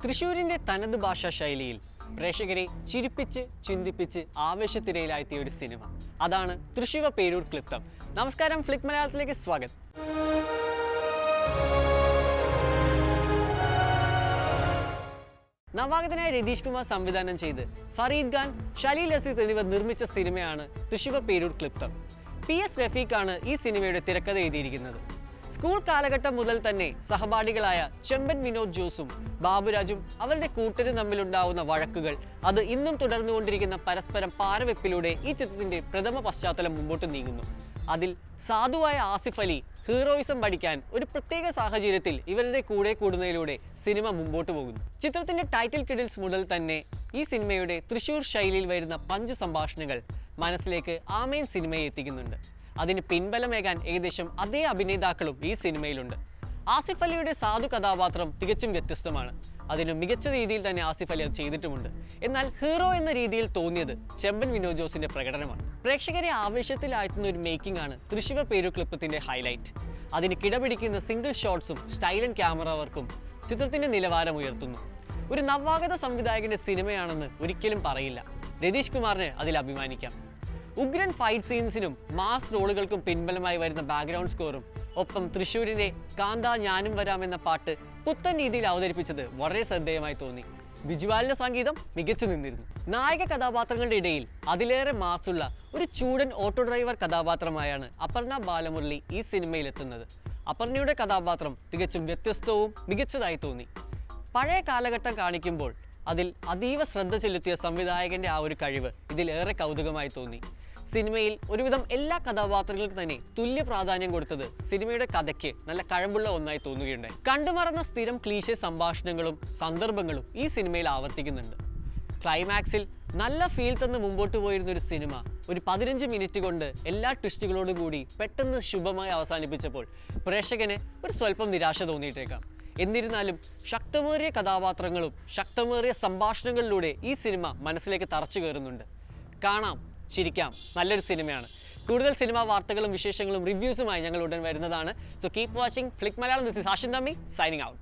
തൃശ്ശൂരിന്റെ തനത് ഭാഷാ ശൈലിയിൽ പ്രേക്ഷകരെ ചിരിപ്പിച്ച് ചിന്തിപ്പിച്ച് ആവേശത്തിരയിലായെത്തിയ ഒരു സിനിമ. അതാണ് തൃശ്ശൂർ പേരൂർ ക്ലിപ്തം. നമസ്കാരം, ഫ്ലിക് മലയാളത്തിലേക്ക് സ്വാഗതം. നവാഗതനായ രതീഷ് കുമാർ സംവിധാനം ചെയ്ത് ഫരീദ് ഖാൻ, ഷലീൽ അസീസ് എന്നിവർ നിർമ്മിച്ച സിനിമയാണ് തൃശ്ശൂർ പേരൂർ ക്ലിപ്തം. PS റഫീഖാണ് ഈ സിനിമയുടെ തിരക്കഥ എഴുതിയിരിക്കുന്നത്. സ്കൂൾ കാലഘട്ടം മുതൽ തന്നെ സഹപാഠികളായ ചെമ്പൻ വിനോദ് ജോസും ബാബുരാജും അവരുടെ കൂട്ടരും തമ്മിലുണ്ടാവുന്ന വഴക്കുകൾ, അത് ഇന്നും തുടർന്നുകൊണ്ടിരിക്കുന്ന പരസ്പരം പാരവെപ്പിലൂടെ ഈ ചിത്രത്തിന്റെ പ്രഥമ പശ്ചാത്തലം മുമ്പോട്ട് നീങ്ങുന്നു. അതിൽ സാധുവായ ആസിഫ് അലി ഹീറോയിസം പഠിക്കാൻ ഒരു പ്രത്യേക സാഹചര്യത്തിൽ ഇവരുടെ കൂടെ കൂടുന്നതിലൂടെ സിനിമ മുമ്പോട്ട് പോകുന്നു. ചിത്രത്തിന്റെ ടൈറ്റിൽ ക്രെഡിറ്റ്സ് മുതൽ തന്നെ ഈ സിനിമയുടെ തൃശ്ശൂർ ശൈലിയിൽ വരുന്ന പഞ്ച് സംഭാഷണങ്ങൾ മനസ്സിലേക്ക് ആമേൻ സിനിമയെ എത്തിക്കുന്നുണ്ട്. അതിന് പിൻബലമേകാൻ ഏകദേശം അതേ അഭിനേതാക്കളും ഈ സിനിമയിലുണ്ട്. ആസിഫ് അലിയുടെ സാധു കഥാപാത്രം തികച്ചും വ്യത്യസ്തമാണ്. അതിന് മികച്ച രീതിയിൽ തന്നെ ആസിഫ് അലി അത് ചെയ്തിട്ടുമുണ്ട്. എന്നാൽ ഹീറോ എന്ന രീതിയിൽ തോന്നിയത് ചെമ്പൻ വിനോദ് ജോസിന്റെ പ്രകടനമാണ്. പ്രേക്ഷകരെ ആവേശത്തിലാഴ്ത്തുന്ന ഒരു മേക്കിംഗ് ആണ് തൃശ്ശൂർ പേരൂർ ക്ലിപ്പത്തിന്റെ ഹൈലൈറ്റ്. അതിന് കിടപിടിക്കുന്ന സിംഗിൾ ഷോട്ട്സും സ്റ്റൈലൻ ക്യാമറ വർക്കും ചിത്രത്തിന്റെ നിലവാരം ഉയർത്തുന്നു. ഒരു നവാഗത സംവിധായകന്റെ സിനിമയാണെന്ന് ഒരിക്കലും പറയില്ല. രതീഷ് കുമാറിന് അതിൽ അഭിമാനിക്കാം. ഉഗ്രൻ ഫൈറ്റ് സീൻസിനും മാസ് റോളുകൾക്കും പിൻബലമായി വരുന്ന ബാക്ക്ഗ്രൗണ്ട് സ്കോറും ഒപ്പം തൃശ്ശൂരിന്റെ കാന്താ ഞാനും വരാം എന്ന പാട്ട് പുത്തൻ രീതിയിൽ അവതരിപ്പിച്ചത് വളരെ ശ്രദ്ധേയമായി തോന്നി. വിജുവാലിന്റെ സംഗീതം മികച്ചു നിന്നിരുന്നു. നായക കഥാപാത്രങ്ങളുടെ ഇടയിൽ അതിലേറെ മാസുള്ള ഒരു ചൂടൻ ഓട്ടോ ഡ്രൈവർ കഥാപാത്രമായാണ് അപർണ ബാലമുരളി ഈ സിനിമയിൽ എത്തുന്നത്. അപർണയുടെ കഥാപാത്രം തികച്ചും വ്യത്യസ്തവും മികച്ചതായി തോന്നി. പഴയ കാലഘട്ടം കാണിക്കുമ്പോൾ അതിൽ അതീവ ശ്രദ്ധ ചെലുത്തിയ സംവിധായകന്റെ ആ ഒരു കഴിവ് ഇതിലേറെ കൗതുകമായി തോന്നി. സിനിമയിൽ ഒരുവിധം എല്ലാ കഥാപാത്രങ്ങൾക്കും തന്നെ തുല്യ പ്രാധാന്യം കൊടുത്തത് സിനിമയുടെ കഥയ്ക്ക് നല്ല കഴമ്പുള്ള ഒന്നായി തോന്നുകയുണ്ടായി. കണ്ടുമറന്ന സ്ഥിരം ക്ലീശേ സംഭാഷണങ്ങളും സന്ദർഭങ്ങളും ഈ സിനിമയിൽ ആവർത്തിക്കുന്നുണ്ട്. ക്ലൈമാക്സിൽ നല്ല ഫീൽ തന്ന് മുമ്പോട്ട് പോയിരുന്ന ഒരു സിനിമ ഒരു 15 മിനിറ്റ് കൊണ്ട് എല്ലാ ട്വിസ്റ്റുകളോടും കൂടി പെട്ടെന്ന് ശുഭമായി അവസാനിപ്പിച്ചപ്പോൾ പ്രേക്ഷകന് ഒരു സ്വല്പം നിരാശ തോന്നിയിട്ടേക്കാം. എന്നിരുന്നാലും ശക്തമേറിയ കഥാപാത്രങ്ങളും ശക്തമേറിയ സംഭാഷണങ്ങളിലൂടെ ഈ സിനിമ മനസ്സിലേക്ക് തറച്ചു കയറുന്നുണ്ട്. കാണാം, ചിരിക്കാം, നല്ലൊരു സിനിമയാണ്. കൂടുതൽ സിനിമാ വാർത്തകളും വിശേഷങ്ങളും റിവ്യൂസുമായി ഞങ്ങൾ ഉടൻ വരുന്നതാണ്. So keep watching flick Malayalam. This is Ashin തമ്മി സൈനിങ് ഔട്ട്.